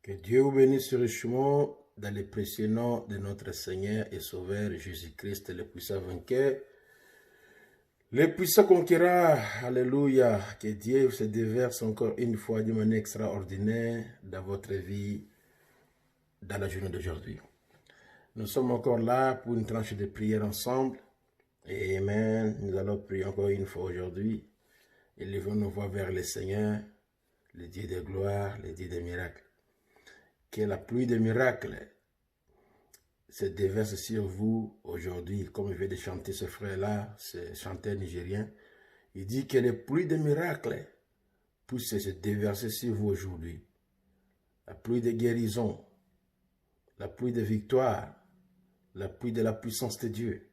Que Dieu vous bénisse richement dans le précieux nom de notre Seigneur et Sauveur Jésus-Christ, le puissant vainqueur, le puissant conquérant. Alléluia. Que Dieu se déverse encore une fois d'une manière extraordinaire dans votre vie, dans la journée d'aujourd'hui. Nous sommes encore là pour une tranche de prière ensemble. Et Amen. Nous allons prier encore une fois aujourd'hui. Élevons nos voix vers le Seigneur, le Dieu de gloire, le Dieu des miracles. Que la pluie de miracles se déverse sur vous aujourd'hui, comme il vient de chanter ce frère-là, ce chanteur nigérien. Il dit que la pluie de miracles puisse se déverser sur vous aujourd'hui. La pluie de guérison, la pluie de victoire, la pluie de la puissance de Dieu,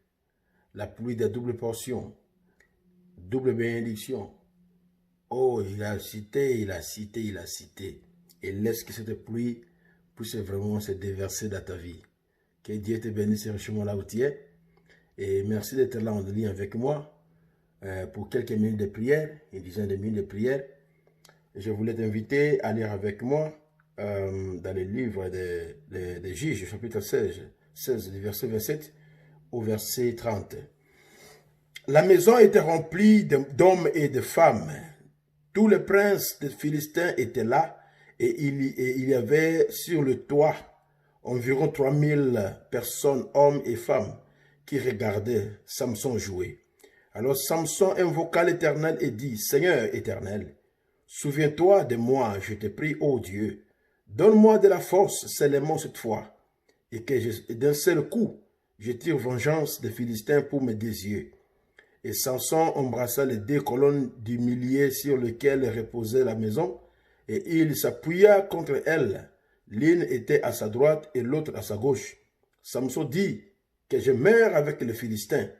la pluie de double portion, double bénédiction. Oh, il a cité, il a cité, il a cité. Et laisse que cette pluie puisse vraiment se déverser dans ta vie. Que Dieu te bénisse richement là où tu es. Et merci d'être là en ligne avec moi pour quelques minutes de prière, une dizaine de minutes de prière. Et je voulais t'inviter à lire avec moi dans le livre de Juges, chapitre 16, du verset 27 au verset 30. La maison était remplie d'hommes et de femmes. Tous les princes des Philistins étaient là et il y avait sur le toit environ 3000 personnes, hommes et femmes, qui regardaient Samson jouer. Alors Samson invoqua l'Éternel et dit, « Seigneur éternel, souviens-toi de moi, je te prie, ô Dieu. Donne-moi de la force seulement cette fois, et que d'un seul coup, je tire vengeance des Philistins pour mes désirs. » Et Samson embrassa les deux colonnes du millier sur lesquelles reposait la maison, et il s'appuya contre elles. L'une était à sa droite et l'autre à sa gauche. Samson dit que je meurs avec les Philistins.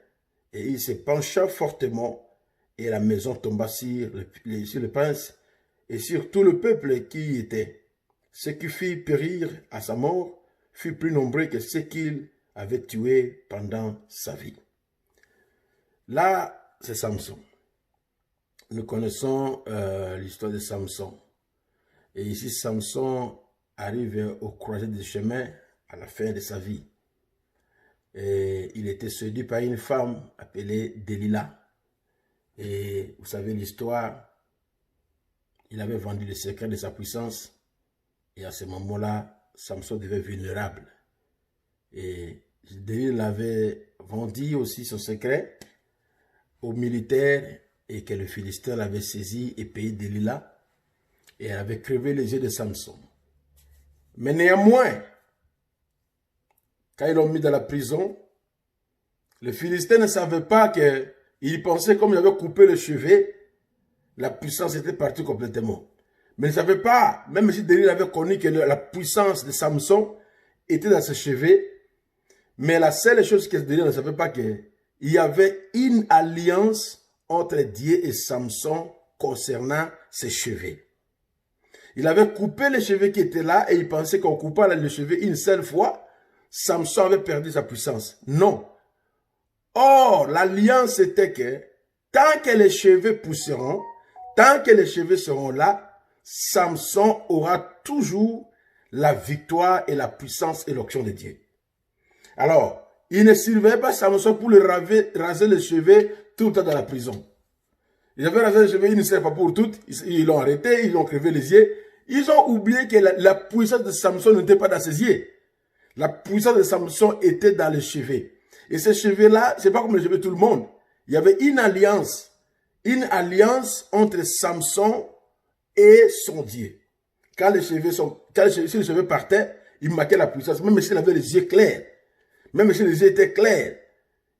Et il se pencha fortement, et la maison tomba sur le prince et sur tout le peuple qui y était. Ce qui fit périr à sa mort fut plus nombreux que ceux qu'il avait tués pendant sa vie. Là, c'est Samson. Nous connaissons l'histoire de Samson. Et ici, Samson arrive au croisé du chemin à la fin de sa vie. Et il était séduit par une femme appelée Delilah. Et vous savez l'histoire, il avait vendu le secret de sa puissance. Et à ce moment-là, Samson devait vulnérable. Et Delilah avait vendu aussi son secret aux militaires et que le Philistin l'avait saisi et payé Delilah. Et elle avait crevé les yeux de Samson. Mais néanmoins, quand ils l'ont mis dans la prison, le Philistin ne savait pas qu'il pensait comme il avait coupé le chevet, la puissance était partie complètement. Mais il ne savait pas, même si Delilah avait connu que la puissance de Samson était dans ses cheveux, mais la seule chose que Delilah ne savait pas, qu'il y avait une alliance entre Dieu et Samson concernant ses cheveux. Il avait coupé les cheveux qui étaient là et il pensait qu'en coupant les cheveux une seule fois, Samson avait perdu sa puissance. Non. Or, l'alliance était que tant que les cheveux pousseront, tant que les cheveux seront là, Samson aura toujours la victoire et la puissance et l'onction de Dieu. Alors, il ne surveillait pas Samson pour le raser les cheveux tout le temps dans la prison. Ils avaient rasé les cheveux, ils ne savaient pas pour toutes. Ils l'ont arrêté, ils ont crevé les yeux. Ils ont oublié que la puissance de Samson n'était pas dans ses yeux. La puissance de Samson était dans les cheveux. Et ces cheveux-là, c'est pas comme les cheveux de tout le monde. Il y avait une alliance entre Samson et son Dieu. Quand les cheveux partaient, il marquait la puissance, même s'il avait les yeux clairs. Même si les yeux étaient clairs,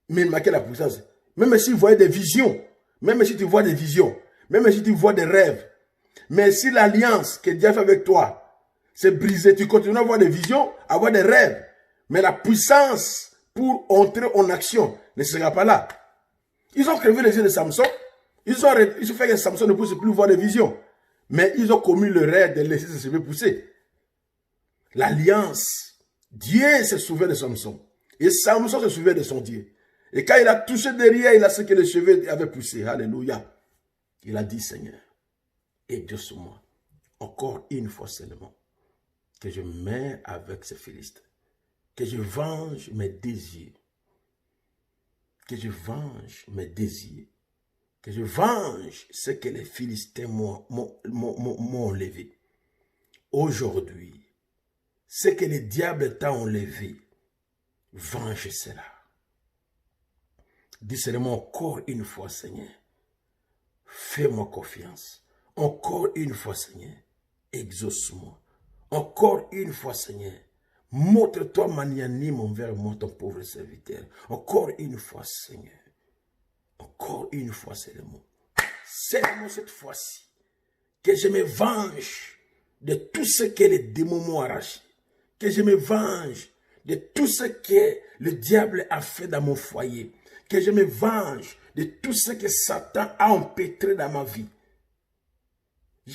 mais il marquait la puissance. Même s'il voyait des visions, même si tu vois des visions, même si tu vois des rêves, mais si l'alliance que Dieu a fait avec toi s'est brisée, tu continues à avoir des visions, à avoir des rêves, mais la puissance pour entrer en action ne sera pas là. Ils ont crevé les yeux de Samson, ils ont fait que Samson ne puisse plus voir des visions, mais ils ont commis le rêve de laisser ses cheveux pousser. L'alliance, Dieu se souvient de Samson, et Samson se souvient de son Dieu. Et quand il a touché derrière, il a ce que les cheveux avaient poussé. Alléluia. Il a dit, Seigneur, aide sur moi. Encore une fois seulement. que je mets avec ces Philistins. Que je venge mes désirs. Que je venge mes désirs. Que je venge ce que les Philistins m'ont enlevé. Aujourd'hui, ce que le diable t'a enlevé, venge cela. Dis seulement encore une fois, Seigneur, fais-moi confiance. Encore une fois, Seigneur, exauce-moi. Encore une fois, Seigneur, montre-toi magnanime envers moi, ton pauvre serviteur. Encore une fois, Seigneur. Encore une fois, c'est le mot. C'est le mot cette fois-ci. Que je me venge de tout ce que les démons m'ont arraché. Que je me venge de tout ce que le diable a fait dans mon foyer. Que je me venge de tout ce que Satan a empêtré dans ma vie.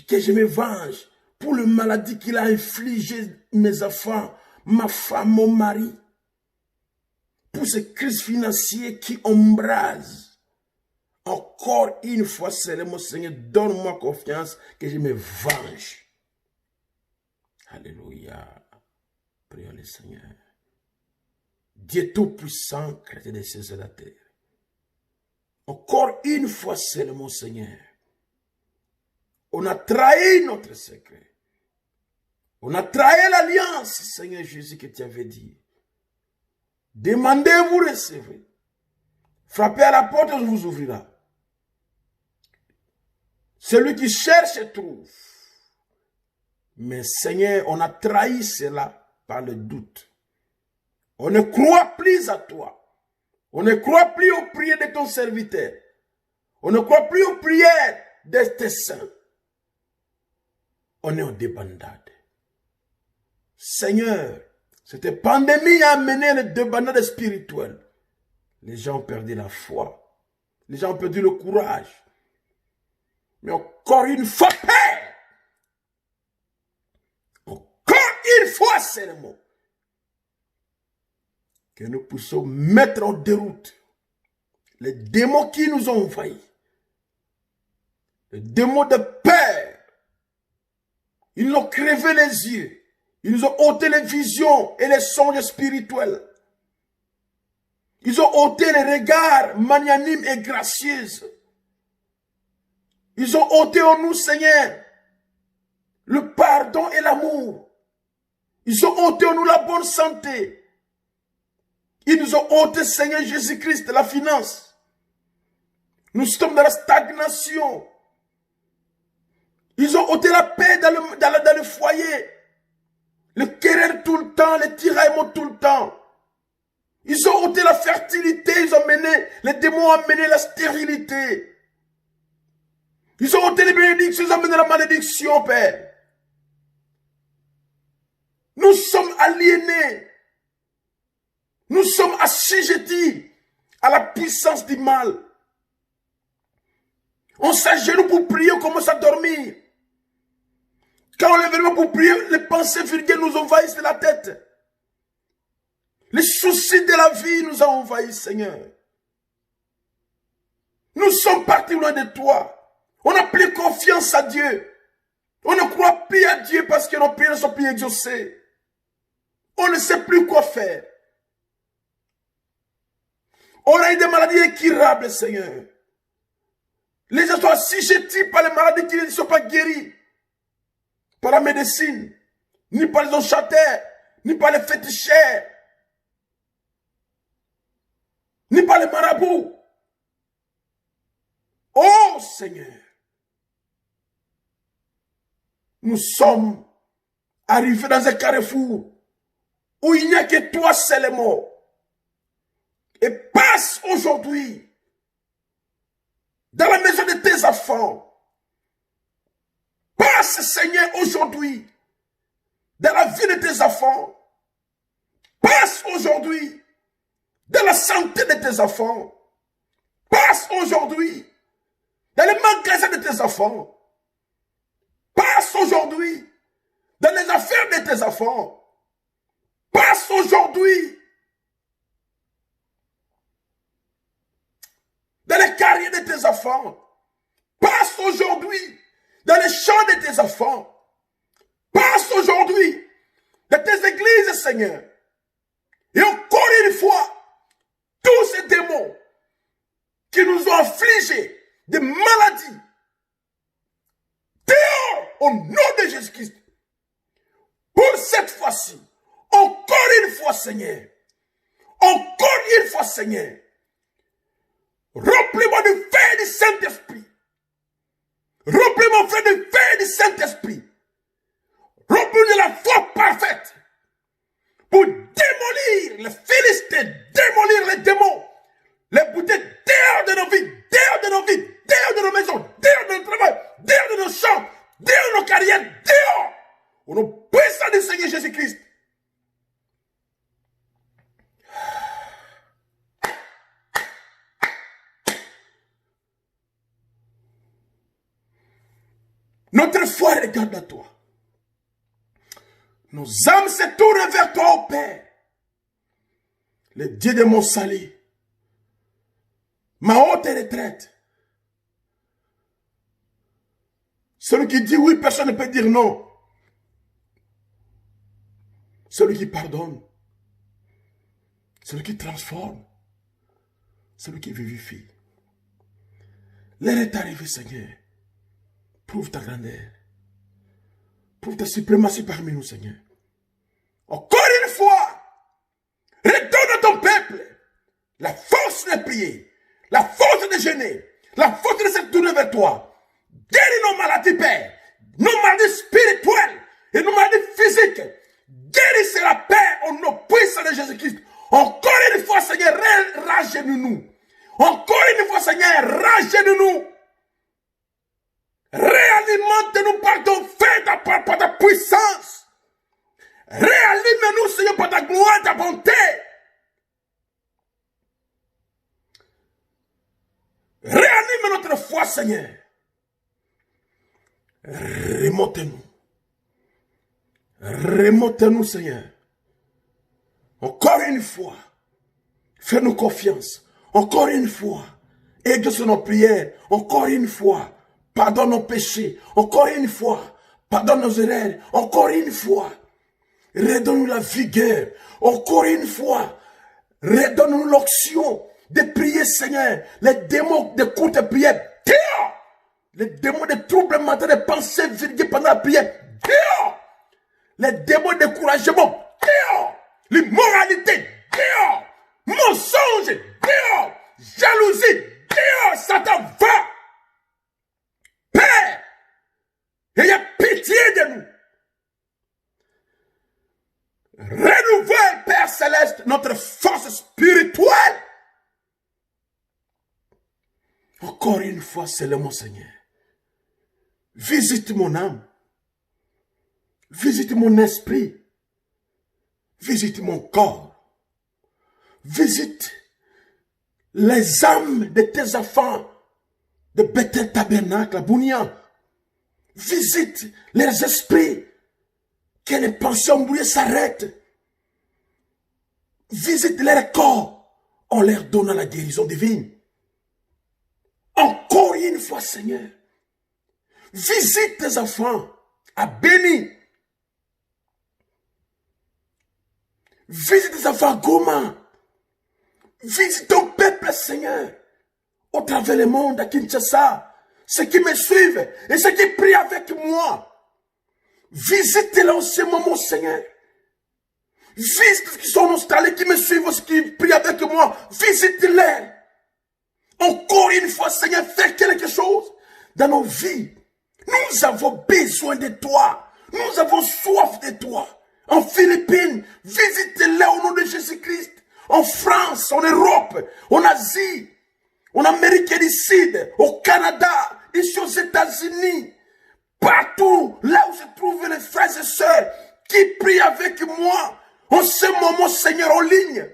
Que je me venge pour le maladie qu'il a infligé mes enfants, ma femme, mon mari. Pour ces crises financières qui embrasent. Encore une fois, seulement, Seigneur, donne-moi confiance que je me venge. Alléluia. Prions le Seigneur. Dieu Tout-Puissant, Créateur des cieux et de la terre. Encore une fois seulement, Seigneur. On a trahi notre secret. On a trahi l'alliance, Seigneur Jésus, que tu avais dit. Demandez, vous recevez. Frappez à la porte, on vous ouvrira. Celui qui cherche trouve. Mais Seigneur, on a trahi cela par le doute. On ne croit plus à toi. On ne croit plus aux prières de ton serviteur. On ne croit plus aux prières de tes saints. On est en débandade. Seigneur, cette pandémie a amené le débandade spirituel. Les gens ont perdu la foi. Les gens ont perdu le courage. Mais encore une fois, Père, encore une fois, c'est le mot, que nous puissions mettre en déroute les démons qui nous ont envahis, les démons de peur. Ils nous ont crevé les yeux, ils nous ont ôté les visions et les songes spirituels. Ils ont ôté les regards magnanimes et gracieux. Ils ont ôté en nous, Seigneur, le pardon et l'amour. Ils ont ôté en nous la bonne santé. Ils nous ont ôté, Seigneur Jésus-Christ, la finance. Nous sommes dans la stagnation. Ils ont ôté la paix dans le foyer. Le querer tout le temps, les tiraillements tout le temps. Ils ont ôté la fertilité, les démons ont amené la stérilité. Ils ont ôté les bénédictions, ils ont amené la malédiction, Père. Nous sommes aliénés. Nous sommes assujettis à la puissance du mal. On s'agenouille pour prier, on commence à dormir. Quand on lève les mains pour prier, les pensées vulgaires nous envahissent la tête. Les soucis de la vie nous ont envahis, Seigneur. Nous sommes partis loin de toi. On n'a plus confiance à Dieu. On ne croit plus à Dieu parce que nos prières ne sont plus exaucées. On ne sait plus quoi faire. On a eu des maladies incurables, Seigneur. Les gens sont assujettis par les maladies qui ne sont pas guéries. Par la médecine, ni par les enchantés, ni par les féticheurs, ni par les marabouts. Oh Seigneur, nous sommes arrivés dans un carrefour où il n'y a que toi seulement. Et passe aujourd'hui dans la maison de tes enfants. Passe, Seigneur, aujourd'hui dans la vie de tes enfants. Passe aujourd'hui dans la santé de tes enfants. Passe aujourd'hui dans les magasins de tes enfants. Passe aujourd'hui dans les affaires de tes enfants. Passe aujourd'hui dans les carrières de tes enfants. Passe aujourd'hui dans les champs de tes enfants. Passe aujourd'hui Seigneur. Et encore une fois, tous ces démons qui nous ont affligés de maladies, dehors au nom de Jésus-Christ. Pour cette fois-ci, encore une fois, Seigneur, encore une fois, Seigneur, remplis-moi du feu du Saint-Esprit. Remplis-moi du feu du Saint-Esprit. Remplis-moi de la foi parfaite pour démolir les Philistins, démolir les démons, les bouter dehors de nos vies, dehors de nos vies, dehors de nos maisons, dehors de notre travail, dehors de nos champs, dehors de nos carrières, dehors. Au nom puissant du Seigneur Jésus-Christ. Notre foi regarde à toi. Nos âmes se tournent vers toi, ô Père. Le Dieu de mon salut. Ma haute retraite. Celui qui dit oui, personne ne peut dire non. Celui qui pardonne. Celui qui transforme. Celui qui vivifie. L'heure est arrivée, Seigneur. Prouve ta grandeur. Prouve ta suprématie parmi nous, Seigneur. Encore une fois, redonne à ton peuple la force de prier, la force de jeûner, la force de se tourner vers toi. Guéris nos maladies, Père, nos maladies spirituelles et nos maladies physiques. Guérissez la paix au nom puissant de Jésus-Christ. Encore une fois, Seigneur, rajeunis-nous. Encore une fois, Seigneur, rajeunis-nous. Réalimente-nous par ton feu, par ta puissance. Réanime-nous, Seigneur, par ta gloire, ta bonté. Réanime notre foi, Seigneur. Remonte-nous. Remonte-nous, Seigneur. Encore une fois. Fais-nous confiance. Encore une fois. Exauce nos prières. Encore une fois. Pardonne nos péchés. Encore une fois. Pardonne nos erreurs. Encore une fois. Redonne-nous la vigueur. Encore une fois. Redonne-nous l'onction de prier, Seigneur. Les démons de courte prière. Dehors. Les démons de troubles mentaux, de pensées virguées pendant la prière. Dehors. Les démons de découragement. Dehors. L'immoralité. Dehors. Mensonge. Dehors. Jalousie. Dehors. Satan va. Père, ayez pitié de nous. Renouvelle, Père Céleste, notre force spirituelle. Encore une fois, c'est le mon Seigneur. Visite mon âme. Visite mon esprit. Visite mon corps. Visite les âmes de tes enfants de Bethel Tabernacle à Bounia. Visite leurs esprits. Que les pensées embrouillées s'arrêtent. Visite leur corps en leur donnant la guérison divine. Encore une fois, Seigneur. Visite tes enfants à Béni. Visite tes enfants à Goma. Visite ton peuple, Seigneur. Au travers le monde, à Kinshasa, ceux qui me suivent et ceux qui prient avec moi. Visitez-les en ce moment, Seigneur. Visite ceux qui sont en Australie, qui me suivent, ceux qui prient avec moi. Visitez-les. Encore une fois, Seigneur, fais quelque chose dans nos vies. Nous avons besoin de toi. Nous avons soif de toi. En Philippines, visitez-les au nom de Jésus-Christ. En France, en Europe, en Asie. En Amérique du Sud, au Canada, ici aux États-Unis, partout là où se trouvent les frères et sœurs qui prient avec moi en ce moment, Seigneur, en ligne.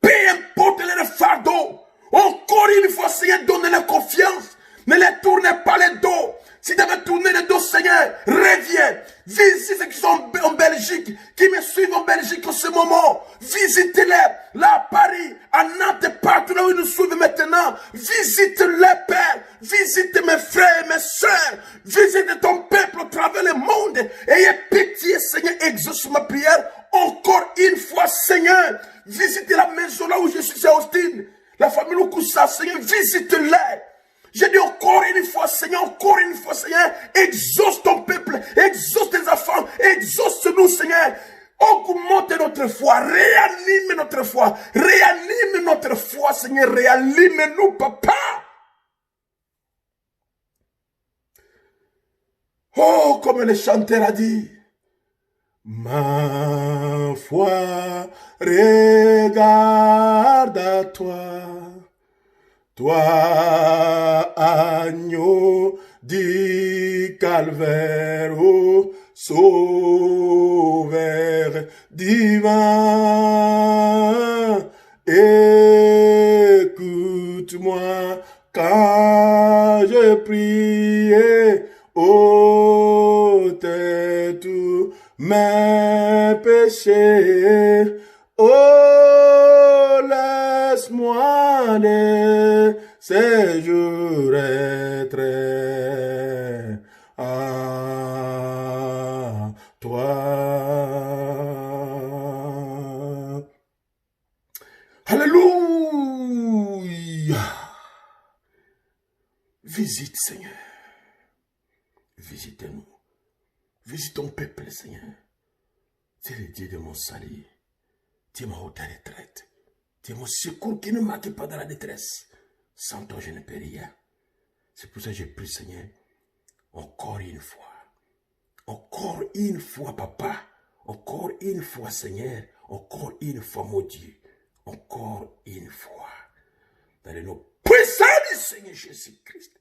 Peu importe les fardeaux, encore une fois, Seigneur, donnez-leur confiance. Ne les tournez pas les dos. Si tu avais tourné les dos, Seigneur, reviens. Visite ceux qui sont en Belgique, qui me suivent en Belgique en ce moment. Visitez-les, là à Paris, à Nantes, partout là où ils nous suivent maintenant. Visite-les, Père. Visite mes frères et mes soeurs. Visite ton peuple au travers le monde. Ayez pitié, Seigneur, exauce ma prière encore une La famille Lukusa, Seigneur, visite-les. J'ai dit encore une fois, Seigneur, exauce ton peuple, exauce tes enfants, exauce-nous, Seigneur. Augmente notre foi, réanime notre foi, Seigneur, réanime-nous, Papa. Oh, comme le chanteur a dit, ma foi regarde à toi, toi, agneau du calvaire, ô sauveur divin, écoute-moi quand je prie, ôte tous mes péchés, oh, laisse-moi de ces jours être à toi. Alléluia. Visite, Seigneur. Visitez-nous. Visite ton peuple, Seigneur. Tu es le Dieu de mon salut. Tu es ma haute retraite. Tu es mon secours qui ne manque pas dans la détresse. Sans toi, je ne peux rien. C'est pour ça que je prie, Seigneur, encore une fois. Encore une fois, Papa. Encore une fois, Seigneur. Encore une fois, mon Dieu. Encore une fois. Dans le nom puissant du Seigneur Jésus-Christ.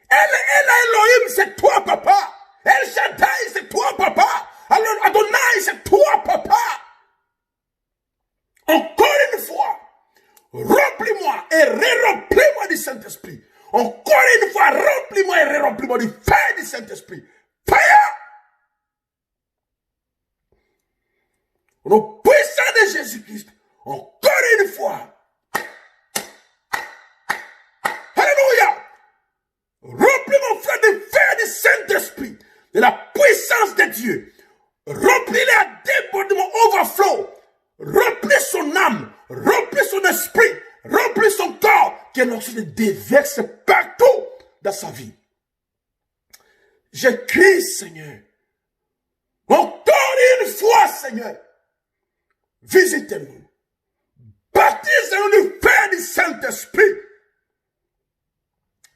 Elohim, c'est toi, Papa. El Shaddai, c'est toi, Papa. Alors, Adonai, c'est toi, Papa. Encore une fois, remplis-moi et remplis-moi du Saint-Esprit. Encore une fois, remplis-moi et remplis-moi du feu du Saint-Esprit. Fire! Au nom puissant de Jésus-Christ, encore une fois. Alléluia! Remplis mon frère du feu du Saint-Esprit, de la puissance de Dieu. Remplis-le à débordement, overflow. Remplis son âme, remplis son esprit, remplis son corps, que l'oxygène déverse partout dans sa vie. Je crie, Seigneur, encore une fois, Seigneur, visitez-nous, baptisez-nous du feu du Saint-Esprit,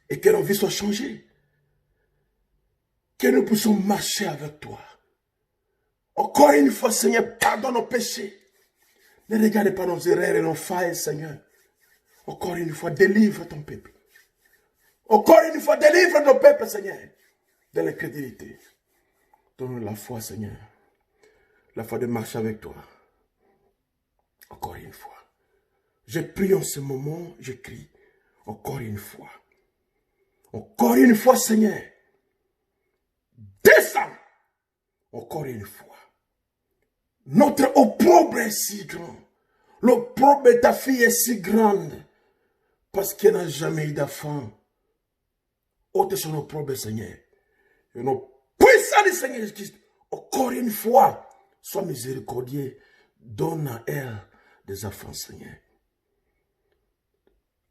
et que nos vies soient changées, que nous puissions marcher avec toi. Encore une fois, Seigneur, pardonne nos péchés. Ne regarde pas nos erreurs et nos failles, Seigneur. Encore une fois, délivre ton peuple. Encore une fois, délivre nos peuples, Seigneur, de l'incrédulité. Donne-nous la foi, Seigneur. La foi de marcher avec toi. Encore une fois. Je prie en ce moment, je crie. Encore une fois. Encore une fois, Seigneur. Descends. Encore une fois. Notre opprobre est si grand. L'opprobre de ta fille est si grande. Parce qu'elle n'a jamais eu d'enfant. Ôte son opprobre, Seigneur. Et nos puissants du Seigneur Jésus-Christ, encore une fois, sois miséricordieux. Donne à elle des enfants, Seigneur.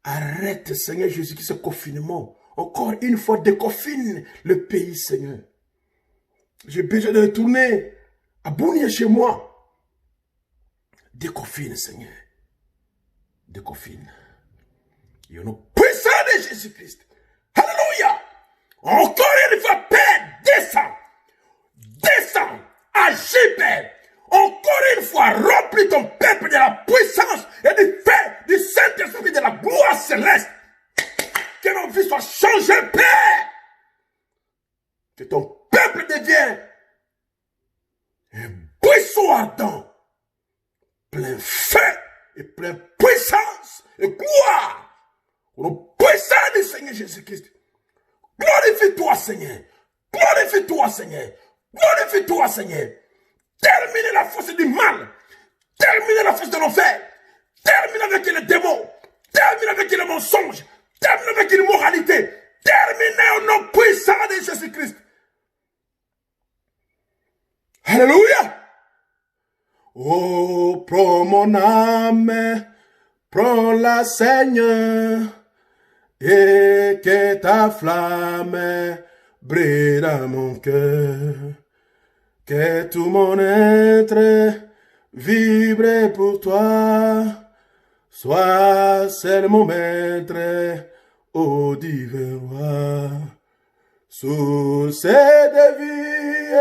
Arrête, Seigneur Jésus-Christ, ce confinement. Encore une fois, déconfine le pays, Seigneur. J'ai besoin de retourner à Bounia chez moi. Déconfine, Seigneur. Déconfine. Et au nom puissant de Jésus-Christ. Alléluia. Encore une fois, Père, descends. Descends. Agis, Père. Encore une fois, remplis ton peuple de la puissance et du feu du Saint-Esprit, de la gloire céleste. Que nos vies soient changées, Père. Que ton peuple devienne un buisson ardent, plein feu et plein puissance et gloire. Au nom puissant du Seigneur Jésus-Christ. Glorifie-toi, Seigneur. Glorifie-toi, Seigneur. Glorifie-toi, Seigneur. Termine la force du mal. Termine la force de l'enfer. Termine avec les démons. Termine avec les mensonges. Termine avec l'immoralité. Termine au nom puissant de Jésus-Christ. Alléluia. Oh, prends mon âme Prends-la, Seigneur, et que ta flamme brille dans mon cœur. Que tout mon être vibre pour toi. Sois seul mon maître, ô divin roi. Source de vie,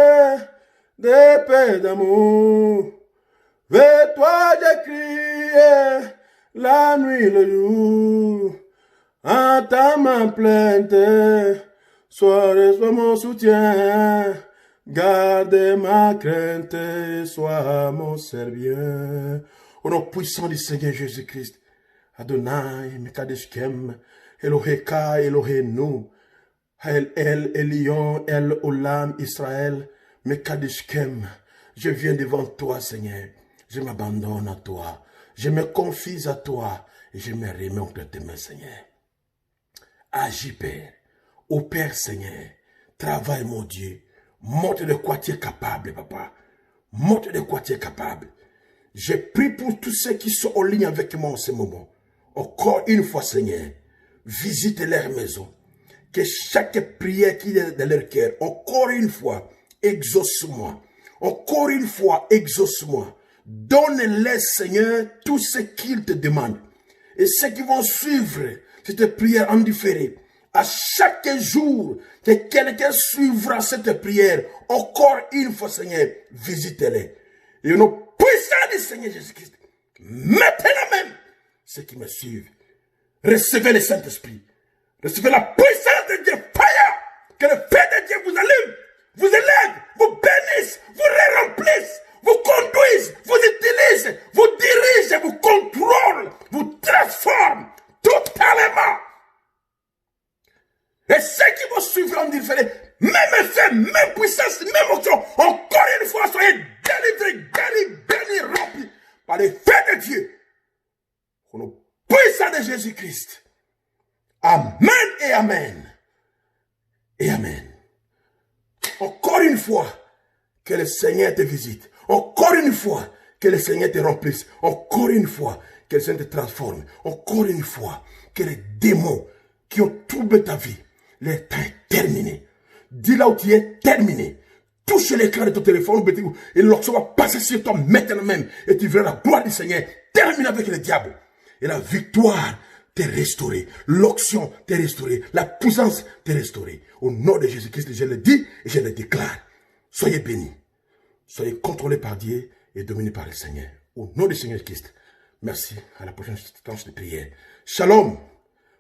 de paix, d'amour. Vers toi j'ai crié la nuit, le jour. Entends ma plainte, sois mon soutien. Garde ma crainte, sois mon serviteur. Au nom puissant du Seigneur Jésus-Christ, Adonai, Mekadeshkem, Eloheka, Elohenu, El Elion, El Olam, Israël, Mekadeshkem. Je viens devant toi, Seigneur. Je m'abandonne à toi. Je me confie à toi. Et je me remets entre tes mains, Seigneur. Agis, Père. Opère, Seigneur. Travaille, mon Dieu. Montre de quoi tu es capable, papa. Montre de quoi tu es capable. Je prie pour tous ceux qui sont en ligne avec moi en ce moment. Encore une fois, Seigneur, visite leur maison. Que chaque prière qui est dans leur cœur, encore une fois, exauce-moi. Encore une fois, exauce-moi. Donne-les, Seigneur, tout ce qu'ils te demandent. Et ceux qui vont suivre cette prière en différé, à chaque jour que quelqu'un suivra cette prière, encore une fois, Seigneur, visite-les. Et au nom puissant du Seigneur Jésus-Christ, maintenant même, ceux qui me suivent, recevez le Saint-Esprit. Recevez la puissance de Dieu, fire, que le feu de Dieu vous allume, vous élève, vous bénisse, vous remplisse, vous conduise, vous utilise, vous dirige, vous contrôle, vous transforme totalement. Et ceux qui vont suivre en différé, même effet, même puissance, même option, encore une fois, soyez délivrés, guéris, bénis, remplis par les faits de Dieu. Au nom puissant de Jésus-Christ. Amen et amen. Et amen. Encore une fois, que le Seigneur te visite. Encore une fois, que le Seigneur te remplisse. Encore une fois, que le Seigneur te transforme. Encore une fois, que les démons qui ont troublé ta vie, leur temps est terminé. Dis là où tu es, terminé. Touche l'écran de ton téléphone et l'onction va passer sur toi maintenant même. Et tu verras la gloire du Seigneur. Termine avec le diable. Et la victoire t'est restaurée. L'onction t'est restaurée. La puissance t'est restaurée. Au nom de Jésus-Christ, je le dis et je le déclare. Soyez bénis. Soyez contrôlés par Dieu et dominés par le Seigneur. Au nom du Seigneur Christ. Merci. À la prochaine séquence de prière. Shalom.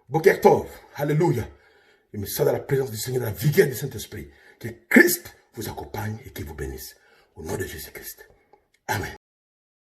Boker Tov. Alléluia. Et me sers dans la présence du Seigneur, dans la vigueur du Saint-Esprit. Que Christ vous accompagne et qu'il vous bénisse. Au nom de Jésus-Christ. Amen.